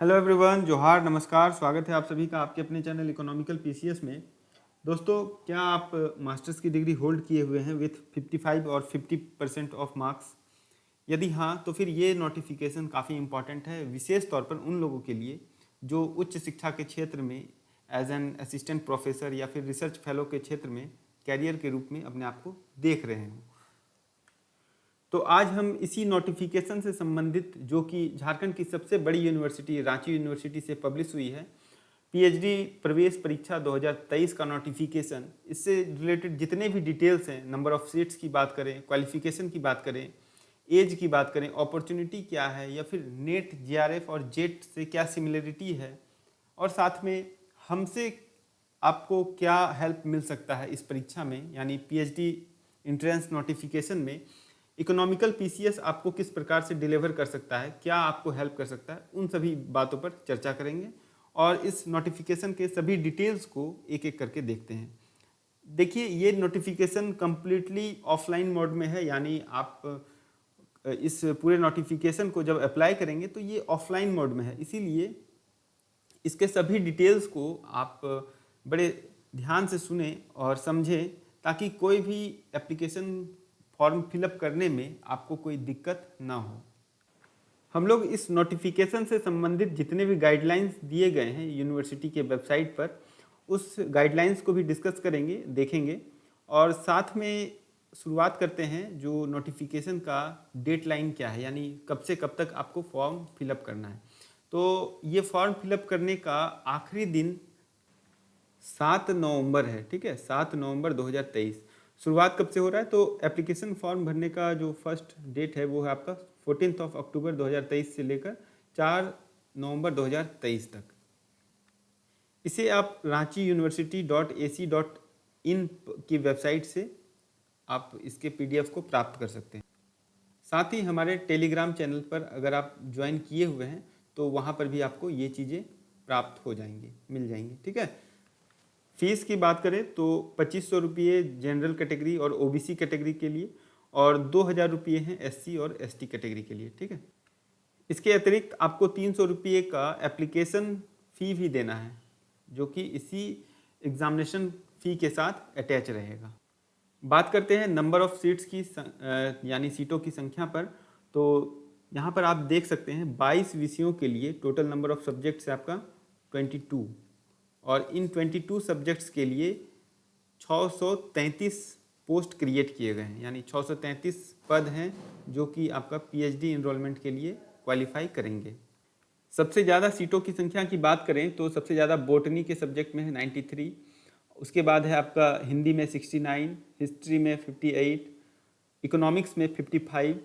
Hello everyone, जोहार, नमस्कार। स्वागत है आप सभी का आपके अपने चैनल इकोनॉमिकल पीसीएस में। दोस्तों, क्या आप मास्टर्स की डिग्री होल्ड किए हुए हैं विथ 55 और 50% ऑफ मार्क्स? यदि हाँ, तो फिर ये नोटिफिकेशन काफ़ी इंपॉर्टेंट है, विशेष तौर पर उन लोगों के लिए जो उच्च शिक्षा के क्षेत्र में एज एन असिस्टेंट प्रोफेसर या फिर रिसर्च फेलो के क्षेत्र में कैरियर के रूप में अपने आप को देख रहे हों। तो आज हम इसी नोटिफिकेशन से संबंधित, जो कि झारखंड की सबसे बड़ी यूनिवर्सिटी रांची यूनिवर्सिटी से पब्लिश हुई है, पीएचडी प्रवेश परीक्षा 2023 का नोटिफिकेशन, इससे रिलेटेड जितने भी डिटेल्स हैं, नंबर ऑफ सीट्स की बात करें, क्वालिफिकेशन की बात करें, एज की बात करें, अपॉर्चुनिटी क्या है, या फिर नेट, जेआरएफ और जेट से क्या सिमिलरिटी है, और साथ में हमसे आपको क्या हेल्प मिल सकता है इस परीक्षा में, यानी पीएचडी इंट्रेंस नोटिफिकेशन में इकोनॉमिकल पीसीएस आपको किस प्रकार से डिलीवर कर सकता है, क्या आपको हेल्प कर सकता है, उन सभी बातों पर चर्चा करेंगे और इस नोटिफिकेशन के सभी डिटेल्स को एक एक करके देखते हैं। देखिए, ये नोटिफिकेशन कम्प्लीटली ऑफलाइन मोड में है, यानी आप इस पूरे नोटिफिकेशन को जब अप्लाई करेंगे तो ये ऑफलाइन मोड में है, इसीलिए इसके सभी डिटेल्स को आप बड़े ध्यान से सुने और समझें, ताकि कोई भी एप्लीकेशन फॉर्म फिलअप करने में आपको कोई दिक्कत ना हो। हम लोग इस नोटिफिकेशन से संबंधित जितने भी गाइडलाइंस दिए गए हैं यूनिवर्सिटी के वेबसाइट पर, उस गाइडलाइंस को भी डिस्कस करेंगे, देखेंगे, और साथ में शुरुआत करते हैं जो नोटिफिकेशन का डेडलाइन क्या है, यानी कब से कब तक आपको फॉर्म फिलअप करना है। तो ये फॉर्म फिलअप करने का आखिरी दिन 7 नवंबर है, ठीक है, 7 नवंबर 2023। शुरुआत कब से हो रहा है? तो एप्लीकेशन फॉर्म भरने का जो फर्स्ट डेट है वो है आपका 14 अक्टूबर 2023 से लेकर 4 नवंबर 2023 तक। इसे आप ranchiuniversity.ac.in की वेबसाइट से आप इसके पीडीएफ को प्राप्त कर सकते हैं। साथ ही हमारे टेलीग्राम चैनल पर अगर आप ज्वाइन किए हुए हैं तो वहाँ पर भी आपको ये चीज़ें प्राप्त हो जाएंगी, मिल जाएंगी, ठीक है। फीस की बात करें तो 2500 रुपये जनरल कैटेगरी और ओबीसी कैटेगरी के लिए, और 2000 रुपये हैं एससी और एसटी कैटेगरी के लिए, ठीक है। इसके अतिरिक्त आपको 300 रुपये का एप्लीकेशन फ़ी भी देना है, जो कि इसी एग्ज़ामिनेशन फ़ी के साथ अटैच रहेगा। बात करते हैं नंबर ऑफ़ सीट्स की, यानी सीटों की संख्या पर। तो यहाँ पर आप देख सकते हैं 22 विषयों के लिए टोटल नंबर ऑफ़ सब्जेक्ट्स है आपका 22, और इन 22 सब्जेक्ट्स के लिए 633 पोस्ट क्रिएट किए गए हैं, यानी 633 पद हैं जो कि आपका पीएचडी इनरोलमेंट के लिए क्वालिफाई करेंगे। सबसे ज़्यादा सीटों की संख्या की बात करें तो सबसे ज़्यादा बोटनी के सब्जेक्ट में है 93, उसके बाद है आपका हिंदी में 69, हिस्ट्री में 58, इकोनॉमिक्स में 55,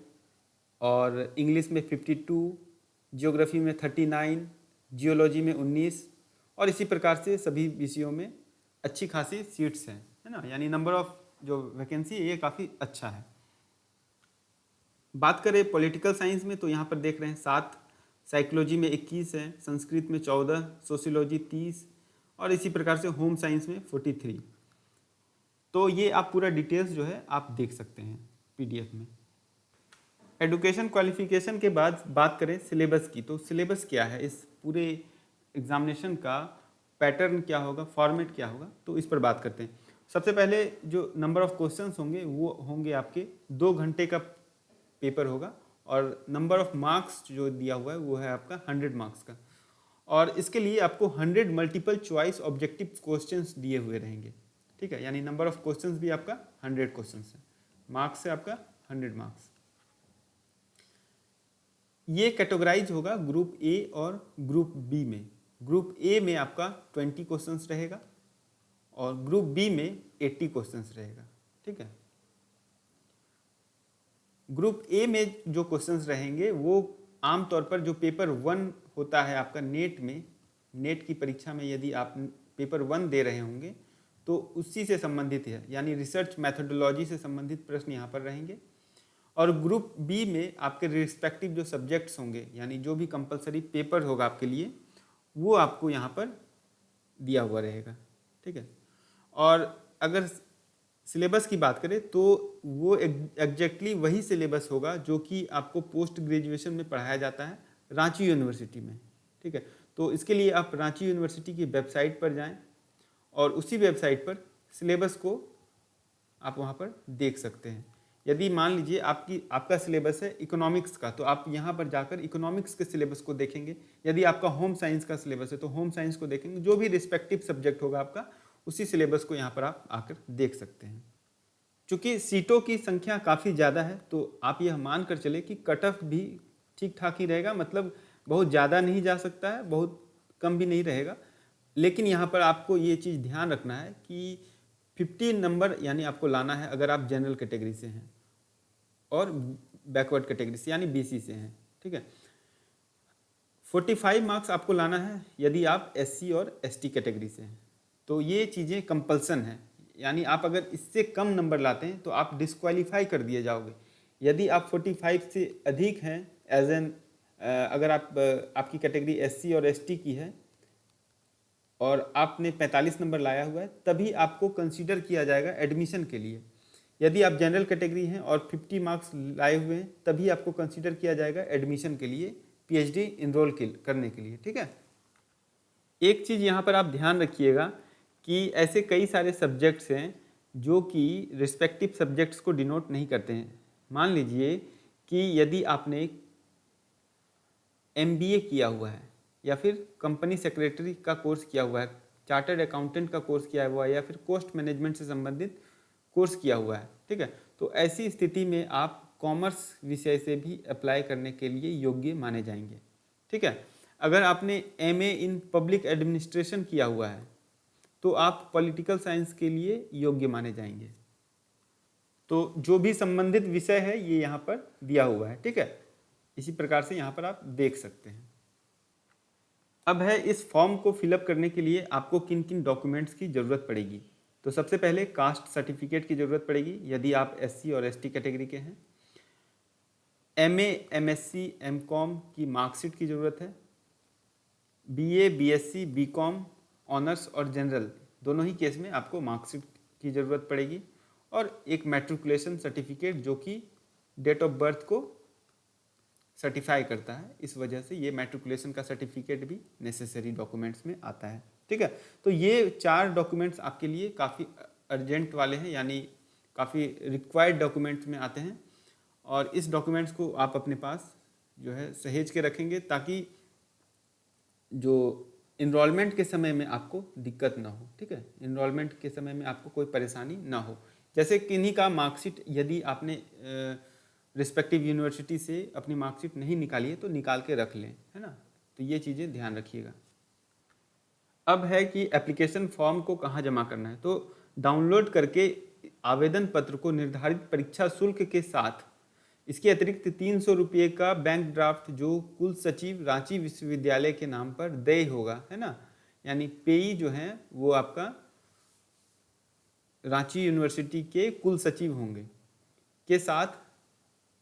और इंग्लिश में 52, जियोग्राफी में 39, जियोलॉजी में 19, और इसी प्रकार से सभी विषयों में अच्छी खासी सीट्स हैं, है ना, यानी नंबर ऑफ जो वैकेंसी है ये काफ़ी अच्छा है। बात करें पॉलिटिकल साइंस में तो यहाँ पर देख रहे हैं 7, साइकोलॉजी में 21 है, संस्कृत में 14, सोशियोलॉजी 30, और इसी प्रकार से होम साइंस में 43। तो ये आप पूरा डिटेल्स जो है आप देख सकते हैं पीडीएफ में। एजुकेशन क्वालिफिकेशन के बाद बात करें सिलेबस की, तो सिलेबस क्या है, इस पूरे एग्जामिनेशन का पैटर्न क्या होगा, फॉर्मेट क्या होगा, तो इस पर बात करते हैं। सबसे पहले जो नंबर ऑफ क्वेश्चंस होंगे वो होंगे आपके 2 घंटे का पेपर होगा, और नंबर ऑफ मार्क्स जो दिया हुआ है वो है आपका 100 मार्क्स का, और इसके लिए आपको 100 मल्टीपल चॉइस ऑब्जेक्टिव क्वेश्चंस दिए हुए रहेंगे, ठीक है, यानी नंबर ऑफ क्वेश्चंस भी आपका 100 क्वेश्चंस है, मार्क्स से आपका 100 मार्क्स। ये कैटेगराइज होगा ग्रुप ए और ग्रुप बी में। ग्रुप ए में आपका 20 क्वेश्चंस रहेगा और ग्रुप बी में 80 क्वेश्चंस रहेगा, ठीक है। ग्रुप ए में जो क्वेश्चंस रहेंगे वो आमतौर पर जो पेपर 1 होता है आपका नेट में, नेट की परीक्षा में यदि आप पेपर 1 दे रहे होंगे तो उसी से संबंधित है, यानी रिसर्च मैथोडोलॉजी से संबंधित प्रश्न यहाँ पर रहेंगे। और ग्रुप बी में आपके रिस्पेक्टिव जो सब्जेक्ट्स होंगे, यानी जो भी कंपलसरी पेपर होगा आपके लिए, वो आपको यहाँ पर दिया हुआ रहेगा, ठीक है। और अगर सिलेबस की बात करें तो वो एग्जैक्टली वही सिलेबस होगा जो कि आपको पोस्ट ग्रेजुएशन में पढ़ाया जाता है रांची यूनिवर्सिटी में, ठीक है। तो इसके लिए आप रांची यूनिवर्सिटी की वेबसाइट पर जाएं और उसी वेबसाइट पर सिलेबस को आप वहाँ पर देख सकते हैं। यदि मान लीजिए आपका सिलेबस है इकोनॉमिक्स का, तो आप यहाँ पर जाकर इकोनॉमिक्स के सिलेबस को देखेंगे। यदि आपका होम साइंस का सिलेबस है तो होम साइंस को देखेंगे। जो भी रिस्पेक्टिव सब्जेक्ट होगा आपका, उसी सिलेबस को यहाँ पर आप आकर देख सकते हैं। चूँकि सीटों की संख्या काफ़ी ज़्यादा है, तो आप यह मान कर चले कि कट ऑफ भी ठीक ठाक ही रहेगा, मतलब बहुत ज़्यादा नहीं जा सकता है, बहुत कम भी नहीं रहेगा। लेकिन यहाँ पर आपको ये चीज़ ध्यान रखना है कि 50 नंबर यानी आपको लाना है अगर आप जनरल कैटेगरी से हैं और बैकवर्ड कैटेगरी से यानी बीसी से हैं, ठीक है। 45 मार्क्स आपको लाना है यदि आप एससी और एसटी कैटेगरी से हैं। तो ये चीज़ें कंपल्सन है, यानी आप अगर इससे कम नंबर लाते हैं तो आप डिस्क्वालीफाई कर दिए जाओगे। यदि आप 45 से अधिक हैं एज एन अगर आपकी कैटेगरी एससी और एसटी की है और आपने 45 नंबर लाया हुआ है, तभी आपको कंसीडर किया जाएगा एडमिशन के लिए। यदि आप जनरल कैटेगरी हैं और 50 मार्क्स लाए हुए हैं, तभी आपको कंसीडर किया जाएगा एडमिशन के लिए, पीएचडी इनरोल करने के लिए, ठीक है। एक चीज़ यहाँ पर आप ध्यान रखिएगा कि ऐसे कई सारे सब्जेक्ट्स हैं जो कि रिस्पेक्टिव सब्जेक्ट्स को डिनोट नहीं करते हैं। मान लीजिए कि यदि आपने एमबीए किया हुआ है या फिर कंपनी सेक्रेटरी का कोर्स किया हुआ है, चार्टर्ड अकाउंटेंट का कोर्स किया हुआ है या फिर कॉस्ट मैनेजमेंट से संबंधित कोर्स किया हुआ है, ठीक है। तो ऐसी स्थिति में आप कॉमर्स विषय से भी अप्लाई करने के लिए योग्य माने जाएंगे, ठीक है। अगर आपने एमए इन पब्लिक एडमिनिस्ट्रेशन किया हुआ है तो आप पॉलिटिकल साइंस के लिए योग्य माने जाएंगे। तो जो भी संबंधित विषय है ये यहाँ पर दिया हुआ है, ठीक है। इसी प्रकार से यहाँ पर आप देख सकते हैं। अब है इस फॉर्म को फिलअप करने के लिए आपको किन किन डॉक्यूमेंट्स की ज़रूरत पड़ेगी। तो सबसे पहले कास्ट सर्टिफिकेट की ज़रूरत पड़ेगी यदि आप एससी और एसटी कैटेगरी के हैं। एमए, एमएससी, एमकॉम की मार्कशीट की ज़रूरत है। बीए, बीएससी, बीकॉम, ऑनर्स और जनरल दोनों ही केस में आपको मार्कशीट की ज़रूरत पड़ेगी। और एक मैट्रिकुलेशन सर्टिफिकेट जो कि डेट ऑफ बर्थ को सर्टिफाई करता है, इस वजह से ये मैट्रिकुलेशन का सर्टिफिकेट भी नेसेसरी डॉक्यूमेंट्स में आता है, ठीक है। तो ये 4 डॉक्यूमेंट्स आपके लिए काफ़ी अर्जेंट वाले हैं, यानी काफ़ी रिक्वायर्ड डॉक्यूमेंट्स में आते हैं। और इस डॉक्यूमेंट्स को आप अपने पास जो है सहेज के रखेंगे ताकि जो इनरोलमेंट के समय में आपको दिक्कत ना हो, ठीक है। इनरोलमेंट के समय में आपको कोई परेशानी ना हो। जैसे किन्हीं का मार्कशीट यदि आपने रिस्पेक्टिव यूनिवर्सिटी से अपनी मार्कशीट नहीं निकाली है तो निकाल के रख लें, है ना। तो ये चीज़ें ध्यान रखिएगा। अब है कि एप्लीकेशन फॉर्म को कहाँ जमा करना है। तो डाउनलोड करके आवेदन पत्र को निर्धारित परीक्षा शुल्क के साथ इसके अतिरिक्त 300 रुपये का बैंक ड्राफ्ट जो कुल सचिव रांची विश्वविद्यालय के नाम पर देय होगा, है ना, यानी पेई जो है वो आपका रांची यूनिवर्सिटी के कुल सचिव होंगे, के साथ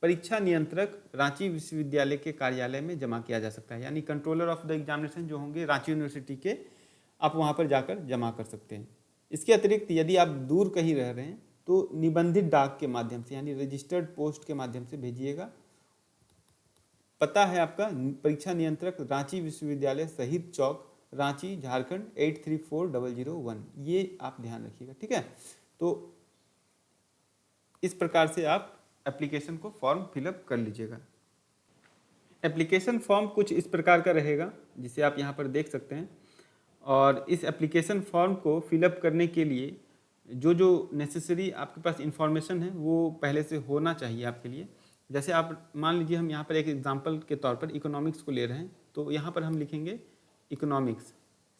परीक्षा नियंत्रक रांची विश्वविद्यालय के कार्यालय में जमा किया जा सकता है। यानी कंट्रोलर ऑफ द एग्जामिनेशन जो होंगे रांची यूनिवर्सिटी के, आप वहाँ पर जाकर जमा कर सकते हैं। इसके अतिरिक्त यदि आप दूर कहीं रह रहे हैं तो निबंधित डाक के माध्यम से यानी रजिस्टर्ड पोस्ट के माध्यम से भेजिएगा। पता है आपका परीक्षा नियंत्रक रांची विश्वविद्यालय शहीद चौक, रांची, झारखंड 834001, ये आप ध्यान रखिएगा, ठीक है। तो इस प्रकार से आप एप्लीकेशन को फॉर्म फिलअप कर लीजिएगा। एप्लीकेशन फॉर्म कुछ इस प्रकार का रहेगा जिसे आप यहाँ पर देख सकते हैं। और इस एप्लीकेशन फॉर्म को फिलअप करने के लिए जो जो नेसेसरी आपके पास इंफॉर्मेशन है वो पहले से होना चाहिए आपके लिए। जैसे आप मान लीजिए हम यहाँ पर एक एग्जांपल के तौर पर इकोनॉमिक्स को ले रहे हैं, तो यहाँ पर हम लिखेंगे इकोनॉमिक्स,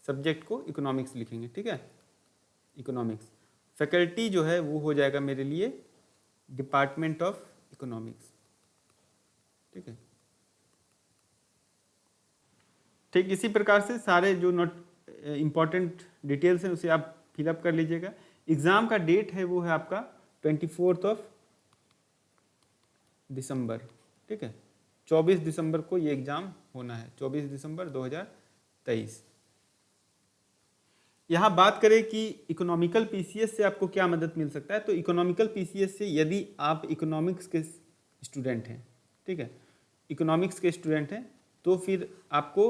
सब्जेक्ट को इकोनॉमिक्स लिखेंगे, ठीक है, इकोनॉमिक्स। फैकल्टी जो है वो हो जाएगा मेरे लिए डिपार्टमेंट ऑफ इकोनॉमिक्स, ठीक है। ठीक इसी प्रकार से सारे जो नोट इम्पॉर्टेंट डिटेल्स हैं उसे आप फिलअप कर लीजिएगा। एग्ज़ाम का डेट है वो है आपका 24 दिसंबर, ठीक है। 24 दिसंबर को ये एग्ज़ाम होना है, 24 दिसंबर 2023। यहाँ बात करें कि इकोनॉमिकल पीसीएस से आपको क्या मदद मिल सकता है। तो इकोनॉमिकल पीसीएस से यदि आप इकोनॉमिक्स के स्टूडेंट हैं, ठीक है, इकोनॉमिक्स के स्टूडेंट हैं, तो फिर आपको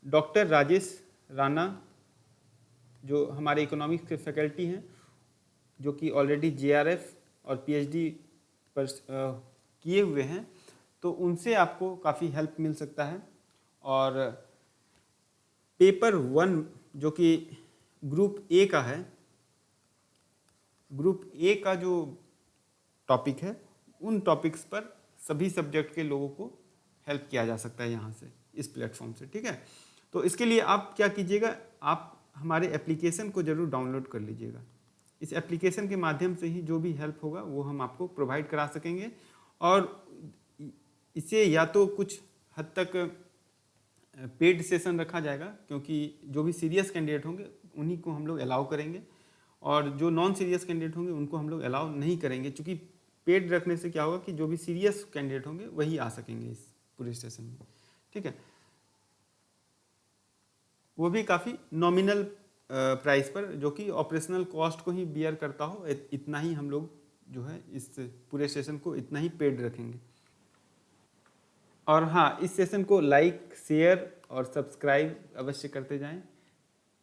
डॉक्टर राजेश राणा जो हमारे इकोनॉमिक्स के फैकल्टी हैं, जो कि ऑलरेडी JRF और PhD पर किए हुए हैं, तो उनसे आपको काफ़ी हेल्प मिल सकता है। और पेपर 1 जो कि ग्रुप ए का है, ग्रुप ए का जो टॉपिक है, उन टॉपिक्स पर सभी सब्जेक्ट के लोगों को हेल्प किया जा सकता है यहाँ से, इस प्लेटफॉर्म से, ठीक है। तो इसके लिए आप क्या कीजिएगा, आप हमारे एप्लीकेशन को ज़रूर डाउनलोड कर लीजिएगा। इस एप्लीकेशन के माध्यम से ही जो भी हेल्प होगा वो हम आपको प्रोवाइड करा सकेंगे। और इसे या तो कुछ हद तक पेड सेशन रखा जाएगा, क्योंकि जो भी सीरियस कैंडिडेट होंगे उन्हीं को हम लोग अलाउ करेंगे, और जो नॉन सीरियस कैंडिडेट होंगे उनको हम लोग अलाउ नहीं करेंगे, क्योंकि पेड रखने से क्या होगा कि जो भी सीरियस कैंडिडेट होंगे वही आ सकेंगे इस पूरे सेशन में, ठीक है। वो भी काफ़ी नॉमिनल प्राइस पर, जो कि ऑपरेशनल कॉस्ट को ही बियर करता हो, इतना ही हम लोग जो है इस पूरे सेशन को इतना ही पेड रखेंगे। और हाँ, इस सेशन को लाइक, शेयर और सब्सक्राइब अवश्य करते जाएं।